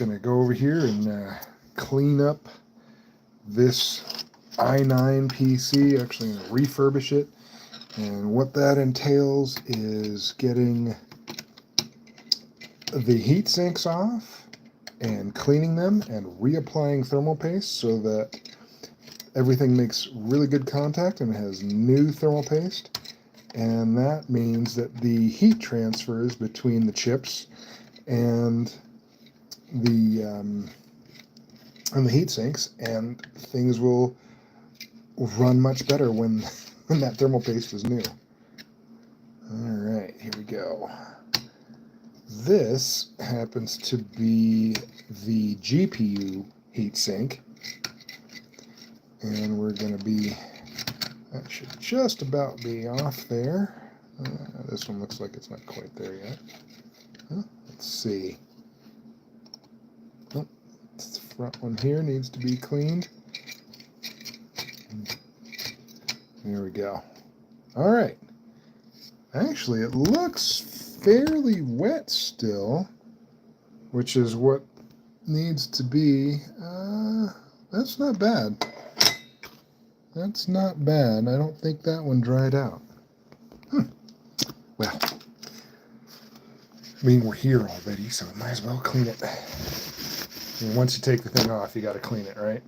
gonna go over here and clean up this i9 PC. Actually, gonna refurbish it, and what that entails is getting the heat sinks off and cleaning them and reapplying thermal paste so that everything makes really good contact and has new thermal paste. And that means that the heat transfers between the chips and the heat sinks, and things will run much better when that thermal paste is new. Alright, here we go. This happens to be the GPU heatsink, and we're going to be, that should just about be off there. This one looks like it's not quite there yet. Let's see. Oh, this front one here needs to be cleaned. There we go. Alright. Actually, it looks fairly wet still, which is what needs to be. That's not bad. That's not bad. I don't think that one dried out. Well, I mean, we're here already, so I might as well clean it. I mean, once you take the thing off, you got to clean it, right?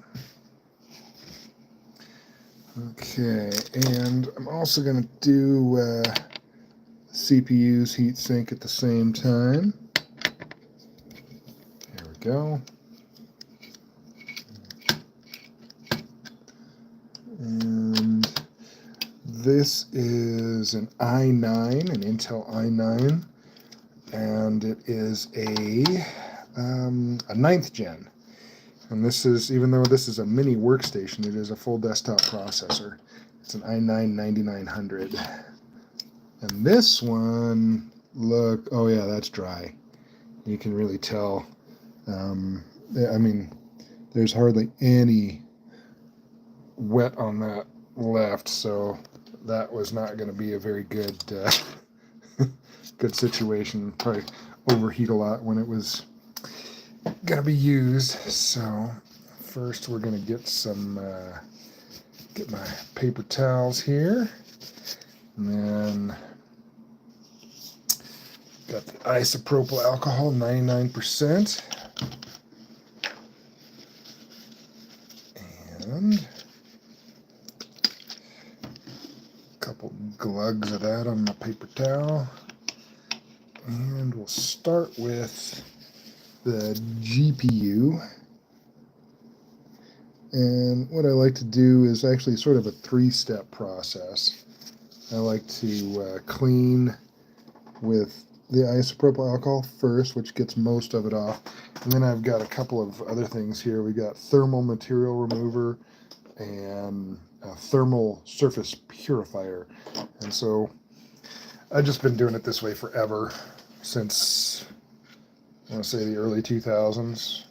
Okay, and I'm also going to do CPU's heatsink at the same time. There we go. And this is an i9, an Intel i9, and it is a 9th gen. And this is, even though this is a mini workstation, it is a full desktop processor. It's an i9-9900. And this one, look, oh yeah, that's dry. You can really tell. I mean, there's hardly any wet on that left, so that was not going to be a very good good situation. Probably overheat a lot when it was going to be used. So first we're going to get some get my paper towels here, and then got the isopropyl alcohol, 99%, and a couple glugs of that on my paper towel. And we'll start with the GPU. And what I like to do is actually sort of a 3-step process. I like to clean with the isopropyl alcohol first, which gets most of it off. And then I've got a couple of other things here. We got thermal material remover and a thermal surface purifier. And so I've just been doing it this way forever, since I want to say the early 2000s.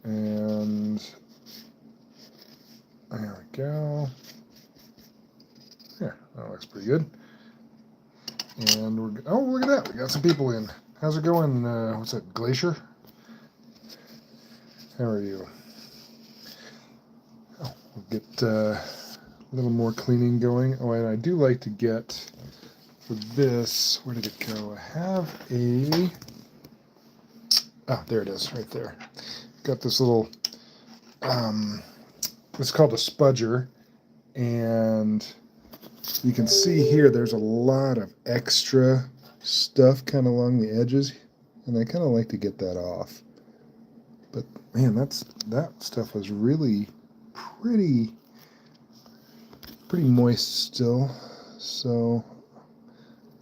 And there we go. Yeah, that looks pretty good. And we're, oh, look at that, we got some people in. How's it going? What's that, Glacier? How are you? Oh, we'll get a little more cleaning going. Oh, and I do like to get, for this, where did it go? I have a, there it is, right there. Got this little, it's called a spudger, and you can see here there's a lot of extra stuff kind of along the edges, and I kind of like to get that off. But man, that stuff was really pretty moist still, so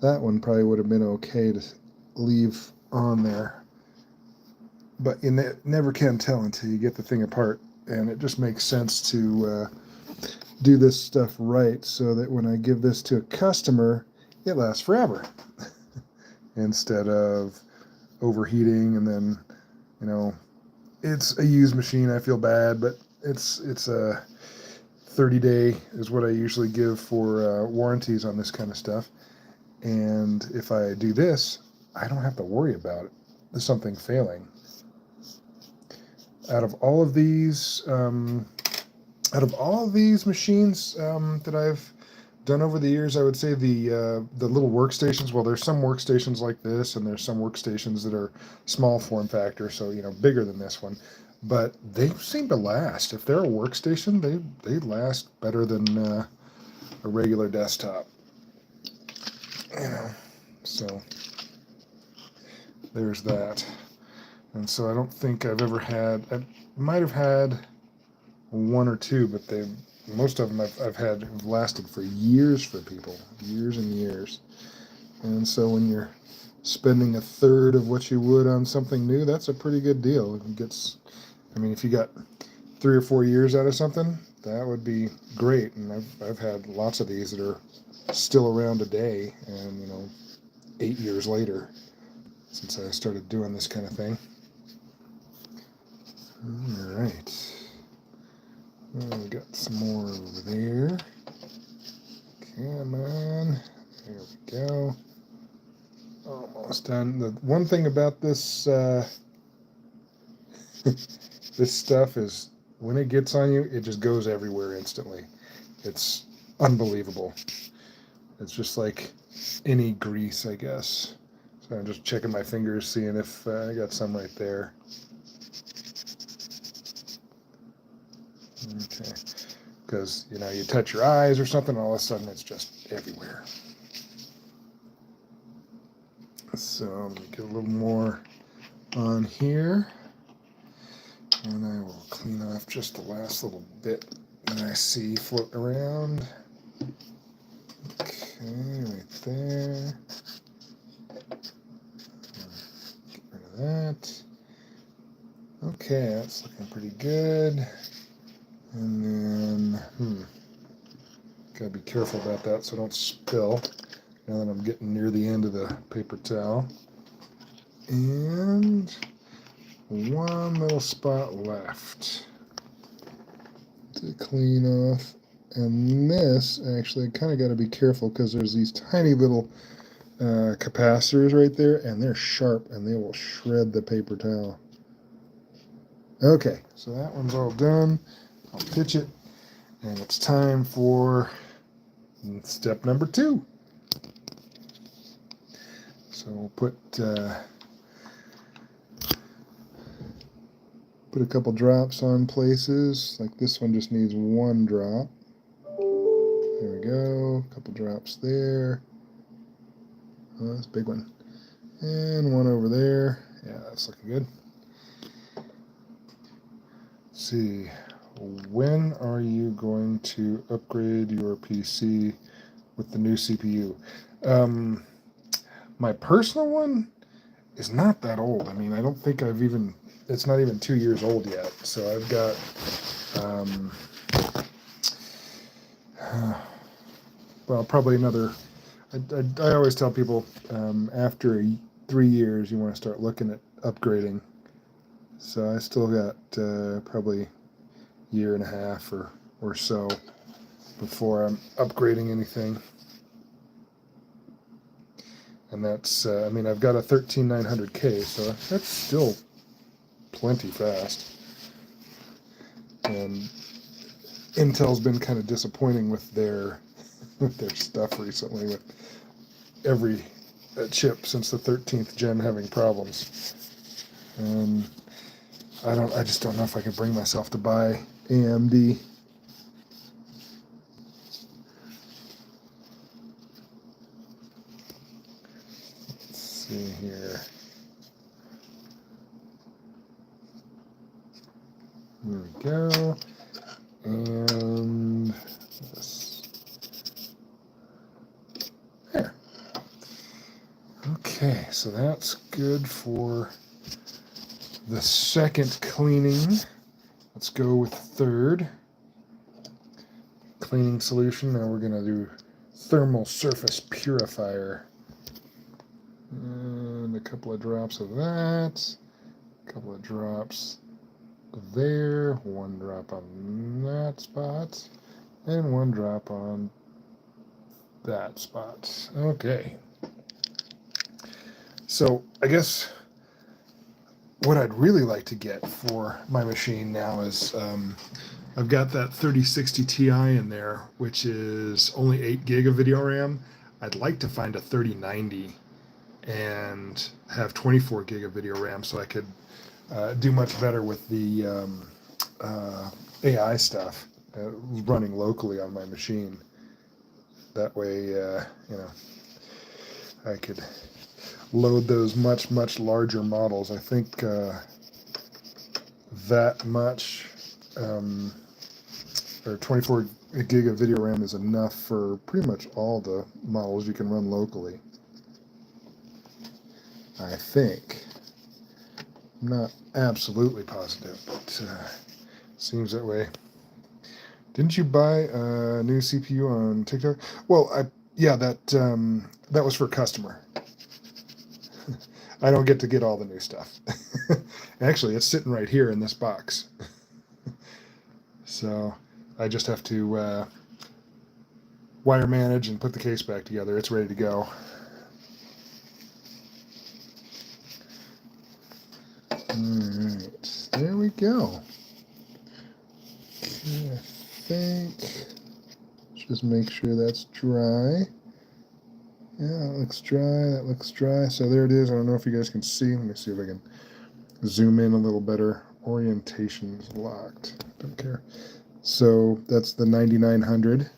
that one probably would have been okay to leave on there. But you never can tell until you get the thing apart, and it just makes sense to do this stuff right so that when I give this to a customer, it lasts forever instead of overheating. And then, you know, it's a used machine. I feel bad, but it's a 30-day is what I usually give for warranties on this kind of stuff. And if I do this, I don't have to worry about it. something failing. Out of all of these machines that I've done over the years, I would say the little workstations. Well, there's some workstations like this, and there's some workstations that are small form factor, so bigger than this one. But they seem to last. If they're a workstation, they last better than a regular desktop. So there's that. And so I don't think I've ever had. I might have had one or two, but most of them I've had have lasted for years for people, years and years. And so when you're spending a third of what you would on something new, that's a pretty good deal. If you got 3 or 4 years out of something, that would be great. And I've had lots of these that are still around today, and 8 years later since I started doing this kind of thing. All right. We got some more over there. Come on. There we go. Almost done. The one thing about this this stuff is when it gets on you, it just goes everywhere instantly. It's unbelievable. It's just like any grease, I guess. So I'm just checking my fingers, seeing if I got some right there. Okay. Because, you touch your eyes or something, and all of a sudden it's just everywhere. So let me get a little more on here. And I will clean off just the last little bit that I see floating around. Okay, right there. Get rid of that. Okay, that's looking pretty good. And then, gotta be careful about that so I don't spill. Now that I'm getting near the end of the paper towel. And one little spot left to clean off. And this, actually, I kind of got to be careful because there's these tiny little capacitors right there, and they're sharp, and they will shred the paper towel. Okay, so that one's all done. I'll pitch it, and it's time for step number 2. So we'll put a couple drops on places. Like this one just needs 1 drop. There we go. A couple drops there. Oh, that's a big one. And 1 over there. Yeah, that's looking good. Let's see. When are you going to upgrade your PC with the new CPU? My personal one is not that old. I don't think it's not even 2 years old yet. So I've got, probably another, I always tell people, after 3 years, you want to start looking at upgrading. So I still got, probably 1.5 years or so before I'm upgrading anything. And that's, I've got a 13900K, so that's still plenty fast. And Intel's been kind of disappointing with their stuff recently, with every chip since the 13th gen having problems. And I just don't know if I could bring myself to buy AMD. Let's see here. There we go. And this. There. Okay, so that's good for the second cleaning. Let's go with third cleaning solution. Now we're going to do thermal surface purifier. And a couple of drops of that. A couple of drops there. 1 drop on that spot. And 1 drop on that spot. Okay. So I guess what I'd really like to get for my machine now is I've got that 3060 Ti in there, which is only 8 gig of video RAM. I'd like to find a 3090 and have 24 gig of video RAM so I could do much better with the AI stuff running locally on my machine. That way, I could load those much larger models. I think that much or 24 gig of video RAM is enough for pretty much all the models you can run locally. I think. I'm not absolutely positive, but seems that way. Didn't you buy a new CPU on TikTok? Well, that was for a customer. I don't get all the new stuff. Actually, it's sitting right here in this box. So I just have to wire manage and put the case back together. It's ready to go. Alright, there we go. Okay, I think, just make sure that's dry. Yeah, that looks dry, that looks dry. So there it is. I don't know if you guys can see. Let me see if I can zoom in a little better. Orientation is locked. Don't care. So that's the 9900.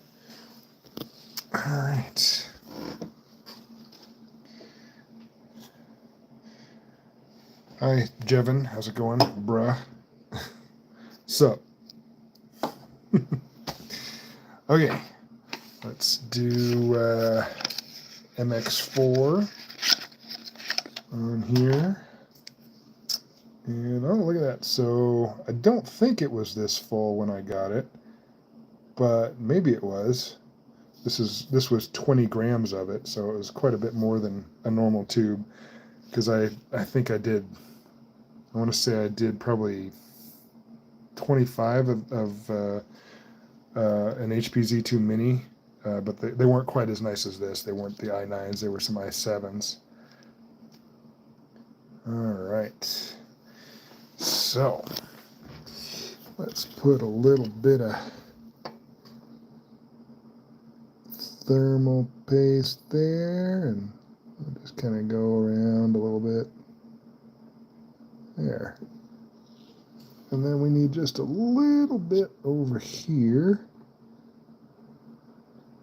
Alright. Hi, Jevin. How's it going, bruh? So, okay, let's do MX4 on here. And oh, look at that. So, I don't think it was this full when I got it, but maybe it was. This was 20 grams of it, so it was quite a bit more than a normal tube. Because I think I want to say I did probably 25 of an HP Z2 Mini, but they weren't quite as nice as this. They weren't the i9s, they were some i7s. All right, so let's put a little bit of thermal paste there, and we'll just kind of go around a little bit. There. And then we need just a little bit over here.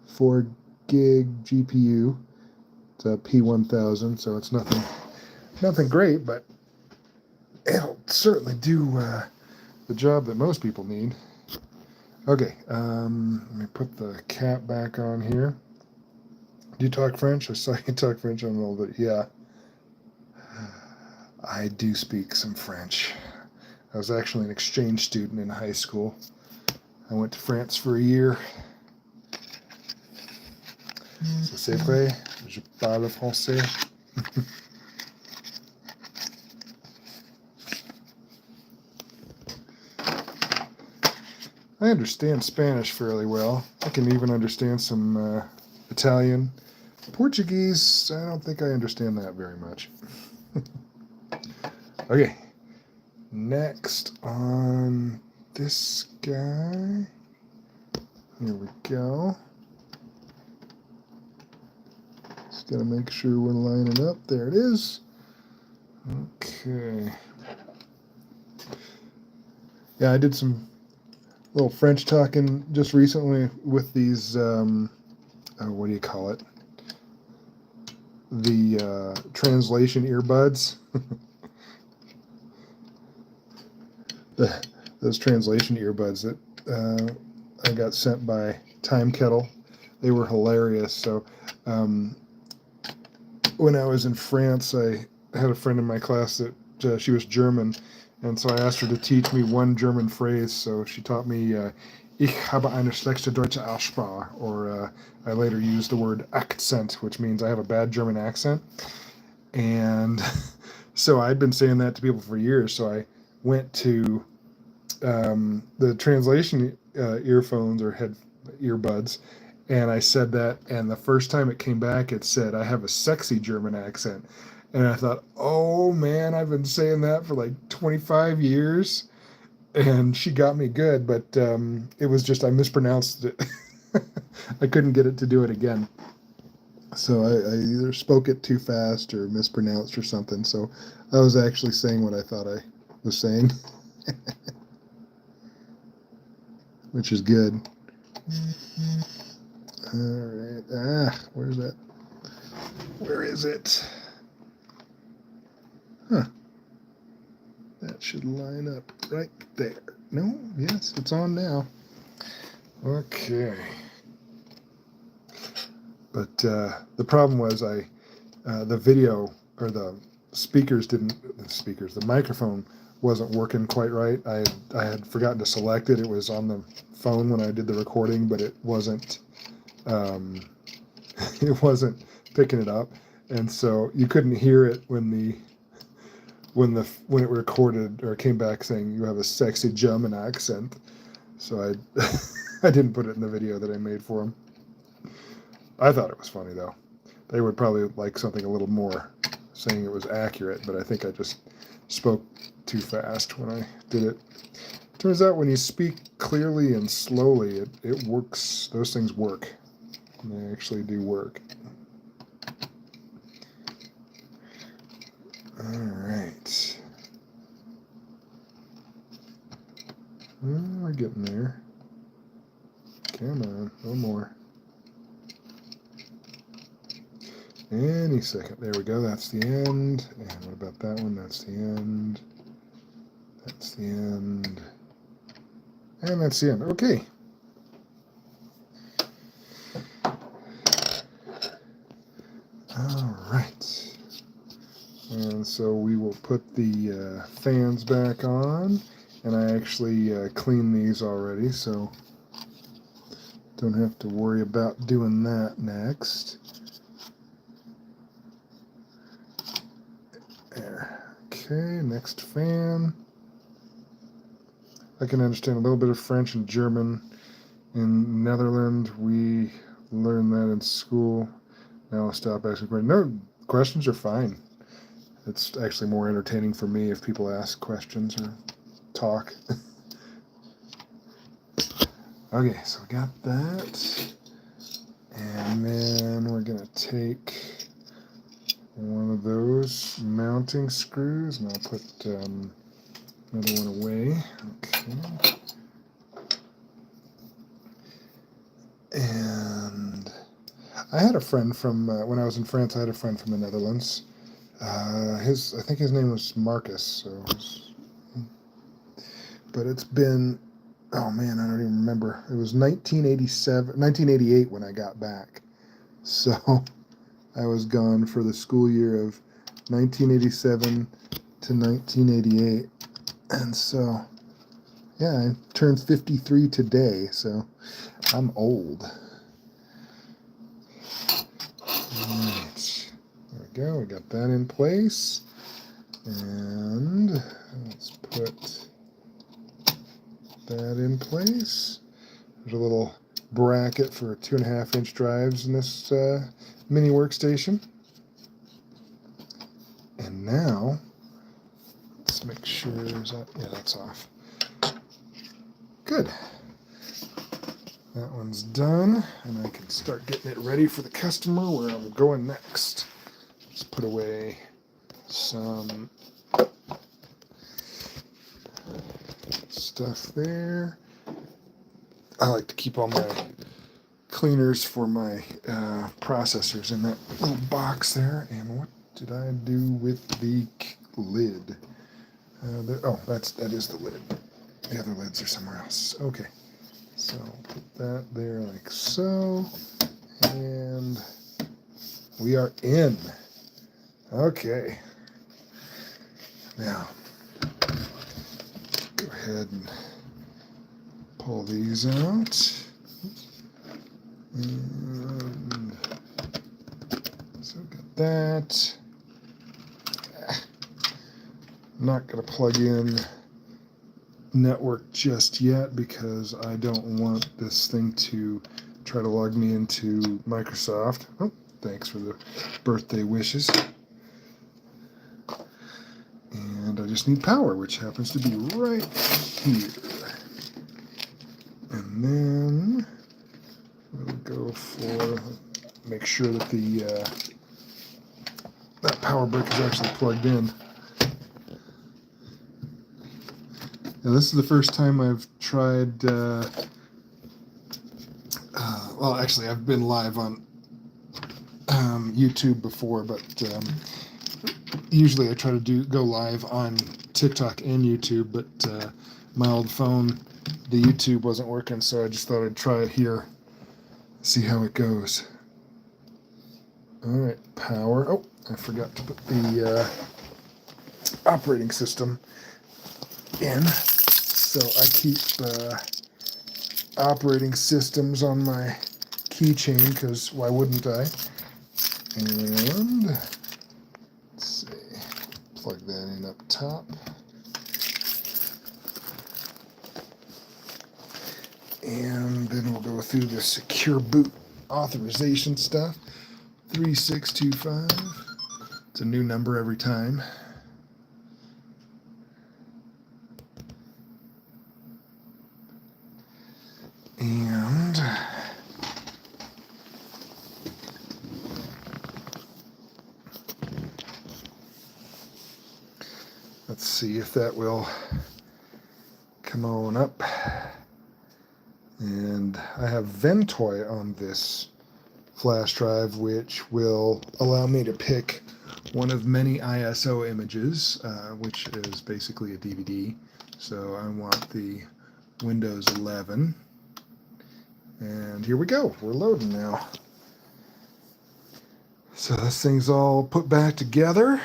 4 gig GPU. It's a P1000, so it's nothing great, but it'll certainly do the job that most people need. Okay, let me put the cap back on here. Do you talk French? I saw you talk French on a little bit. Yeah. I do speak some French. I was actually an exchange student in high school. I went to France for a year. C'est vrai, je parle français. I understand Spanish fairly well. I can even understand some Italian. Portuguese, I don't think I understand that very much. Okay, next on this guy, here we go. Just gotta make sure we're lining up. There it is. Okay. Yeah, I did some little French talking just recently with these, what do you call it? The translation earbuds. Those translation earbuds that I got sent by Time Kettle. They were hilarious. So when I was in France, I had a friend in my class that she was German, and so I asked her to teach me one German phrase. So she taught me Ich habe eine schlechte deutsche Aussprache, or I later used the word Akzent, which means I have a bad German accent. And so I'd been saying that to people for years. So I went to the translation earphones or earbuds, and I said that, and the first time it came back, it said, I have a sexy German accent. And I thought, oh man, I've been saying that for like 25 years. And she got me good, but it was just I mispronounced it. I couldn't get it to do it again. So I either spoke it too fast or mispronounced or something. So I was actually saying what I thought I was saying, which is good. All right. Where's that? Where is it? Huh. That should line up right there. No? Yes, it's on now. Okay. But the problem was the video or the the microphone wasn't working quite right. I had forgotten to select it. It was on the phone when I did the recording, but it wasn't it wasn't picking it up, and so you couldn't hear it when it recorded or came back saying you have a sexy German accent. So I I didn't put it in the video that I made for them. I thought it was funny though. They would probably like something a little more saying it was accurate, but I think I just spoke too fast when I did it. Turns out when you speak clearly and slowly, it works. Those things work. They actually do work. All right. We're getting there. Come on, no more. Any second. There we go. That's the end. And what about that one? That's the end. That's the end. And that's the end. Okay. All right. And so we will put the fans back on. And I actually cleaned these already, so don't have to worry about doing that next. There. Okay, next fan. I can understand a little bit of French and German. In Netherlands, we learned that in school. Now I'll stop asking questions. No, questions are fine. It's actually more entertaining for me if people ask questions or talk. Okay, so we got that. And then we're going to take one of those mounting screws and I'll put another one away. Okay. And I had a friend from, when I was in France, I had a friend from the Netherlands. I think his name was Marcus. But it's been, oh man, I don't even remember. It was 1988 when I got back. So I was gone for the school year of 1987 to 1988. And so, yeah, I turned 53 today, so I'm old. All right, there we go. We got that in place. And let's put that in place. There's a little bracket for 2.5-inch drives in this mini workstation. And now, let's make sure, that's off. Good. That one's done, and I can start getting it ready for the customer where I'm going next. Let's put away some stuff there. I like to keep all my cleaners for my processors in that little box there. And what did I do with the lid? That is the lid. The other lids are somewhere else. Okay, so put that there like so, and we are in. Okay, now go ahead and pull these out. And so got that. I'm not going to plug in network just yet because I don't want this thing to try to log me into Microsoft. Oh, thanks for the birthday wishes. just need power, which happens to be right here. And then we'll go for, make sure that that power brick is actually plugged in. Now this is the first time I've tried, well actually I've been live on YouTube before, but usually I try to go live on TikTok and YouTube, but my old phone, the YouTube wasn't working, so I just thought I'd try it here, see how it goes. Alright, power. Oh, I forgot to put the operating system in, so I keep operating systems on my keychain, because why wouldn't I? And let's see, plug that in up top. And then we'll go through the secure boot authorization stuff. 3625. It's a new number every time. And let's see if that will come on up. And I have Ventoy on this flash drive, which will allow me to pick one of many ISO images, which is basically a DVD. So I want the Windows 11. And here we go. We're loading now. So this thing's all put back together.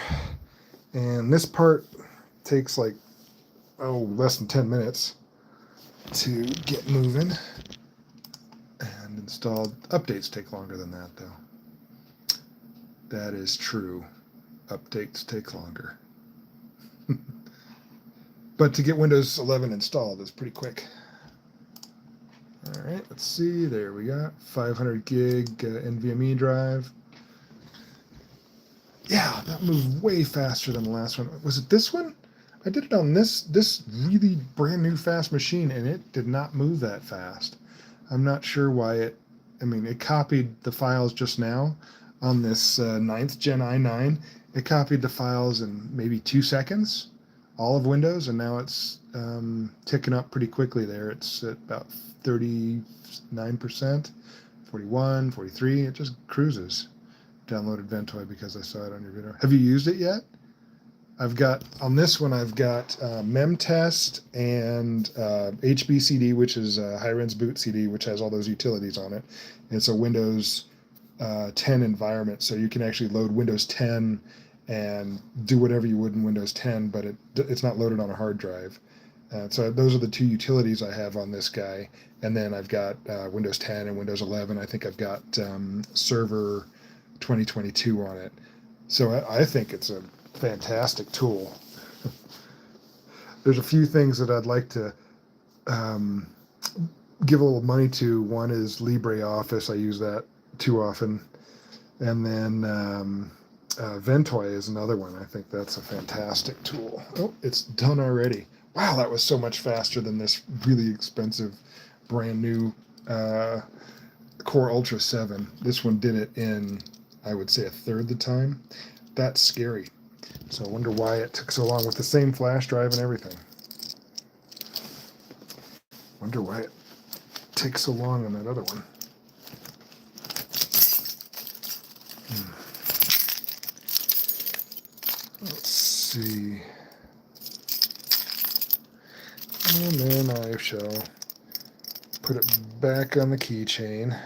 And this part takes like, less than 10 minutes to get moving and installed. Updates take longer than that, though. That is true. Updates take longer. But to get Windows 11 installed is pretty quick. All right, let's see. There we got 500 gig NVMe drive. Yeah, that moved way faster than the last one. Was it this one? I did it on this really brand new fast machine, and it did not move that fast. I'm not sure why it copied the files just now on this 9th Gen i9. It copied the files in maybe 2 seconds, all of Windows, and now it's ticking up pretty quickly there. It's at about 39%, 41, 43. It just cruises. Downloaded Ventoy because I saw it on your video. Have you used it yet? On this one, I've got MemTest and HBCD, which is High-Res Boot CD, which has all those utilities on it. It's a Windows 10 environment, so you can actually load Windows 10 and do whatever you would in Windows 10, but it's not loaded on a hard drive. So those are the two utilities I have on this guy. And then I've got Windows 10 and Windows 11. I think I've got Server 2022 on it. So I think it's a fantastic tool. There's a few things that I'd like to give a little money to. One is LibreOffice. I use that too often. And then Ventoy is another one. I think that's a fantastic tool. Oh, it's done already. Wow, that was so much faster than this really expensive brand new Core Ultra 7. This one did it in, I would say, a third the time. That's scary. So I wonder why it took so long with the same flash drive and everything. Wonder why it takes so long on that other one. Let's see. And then I shall put it back on the keychain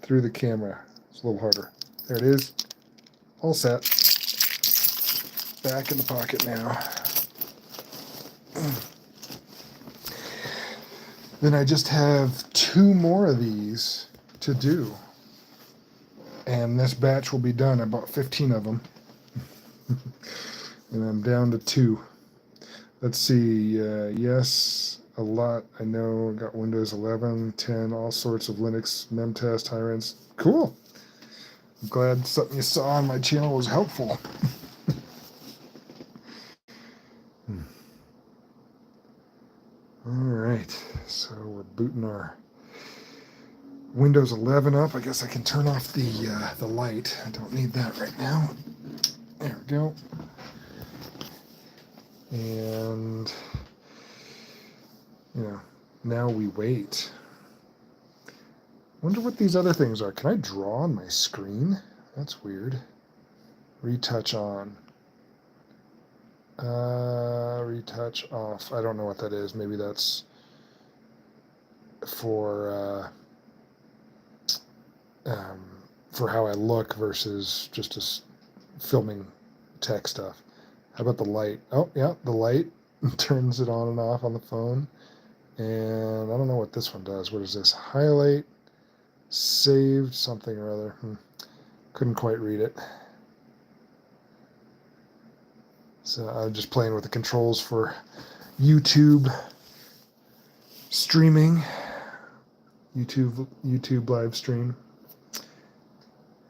through the camera. It's a little harder. There it is. All set. Back in the pocket now. Then I just have 2 more of these to do. And this batch will be done. I bought 15 of them. And I'm down to 2. Let's see. Yes, a lot. I know. Got Windows 11, 10, all sorts of Linux, MemTest, High-Res. Cool. I'm glad something you saw on my channel was helpful. right, so we're booting our Windows 11 up. I guess I can turn off the light. I don't need that right now. There we go. And now we wait. Wonder what these other things are. Can I draw on my screen? That's weird. Retouch on. Retouch off. I don't know what that is. Maybe that's for how I look versus just filming tech stuff. How about the light? Oh, yeah, the light turns it on and off on the phone. And I don't know what this one does. What is this? Highlight, saved, something or other. Couldn't quite read it. So I'm just playing with the controls for YouTube streaming, YouTube live stream.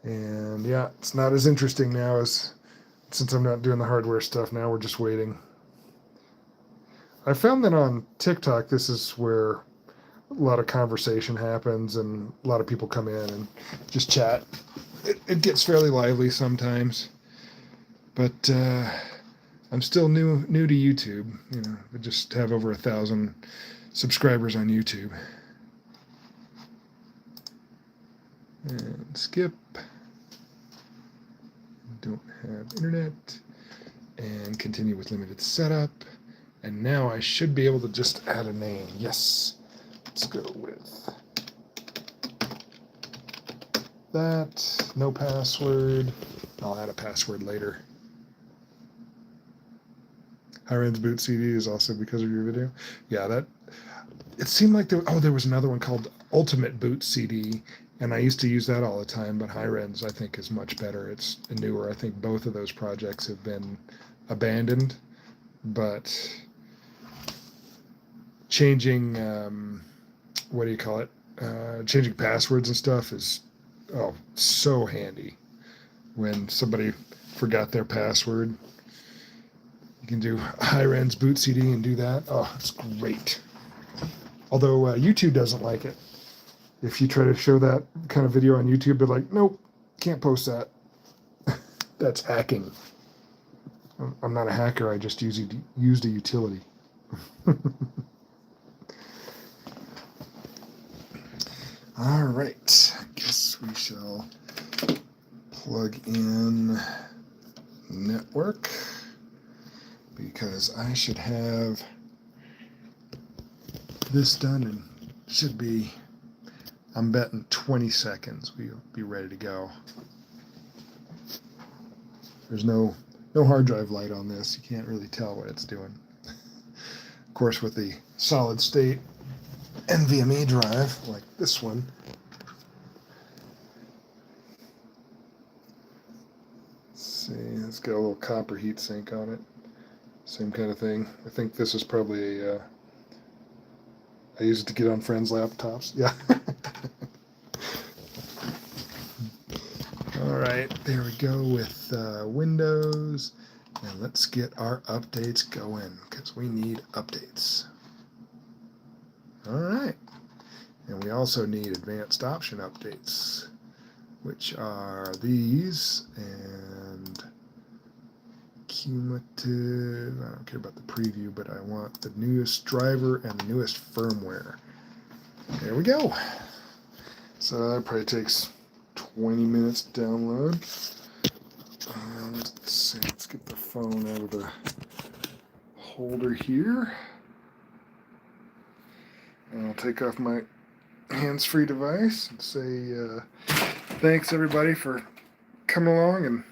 And yeah, it's not as interesting now since I'm not doing the hardware stuff. Now we're just waiting. I found that on TikTok, this is where a lot of conversation happens and a lot of people come in and just chat. It gets fairly lively sometimes, but I'm still new to YouTube. I just have over 1,000 subscribers on YouTube. And skip. Don't have internet. And continue with limited setup. And now I should be able to just add a name. Yes. Let's go with that. No password. I'll add a password later. Hiren's Boot CD is also because of your video. Yeah, it seemed like there was another one called Ultimate Boot CD, and I used to use that all the time, but Hiren's I think is much better. It's newer. I think both of those projects have been abandoned, but changing changing passwords and stuff is so handy. When somebody forgot their password, you can do Hiren's Boot CD and do that. Oh, it's great. Although YouTube doesn't like it. If you try to show that kind of video on YouTube, they're like, nope, can't post that. That's hacking. I'm not a hacker. I just used a utility. All right. I guess we shall plug in network, because I should have this done and should be, I'm betting 20 seconds we'll be ready to go. There's no hard drive light on this. You can't really tell what it's doing. Of course, with the solid state NVMe drive like this one, let's see, it's got a little copper heat sink on it. Same kind of thing. I think this is probably I use it to get on friends' laptops. Yeah. All right, there we go with Windows. And let's get our updates going, because we need updates. All right. And we also need advanced option updates, which are these, and cumulative. I don't care about the preview, but I want the newest driver and the newest firmware. There we go. So that probably takes 20 minutes to download. Let's see, let's get the phone out of the holder here. And I'll take off my hands-free device and say thanks everybody for coming along and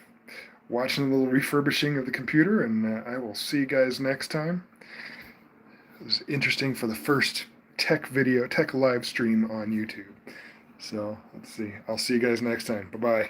watching a little refurbishing of the computer, and I will see you guys next time. It was interesting for the first tech live stream on YouTube. So let's see. I'll see you guys next time. Bye-bye.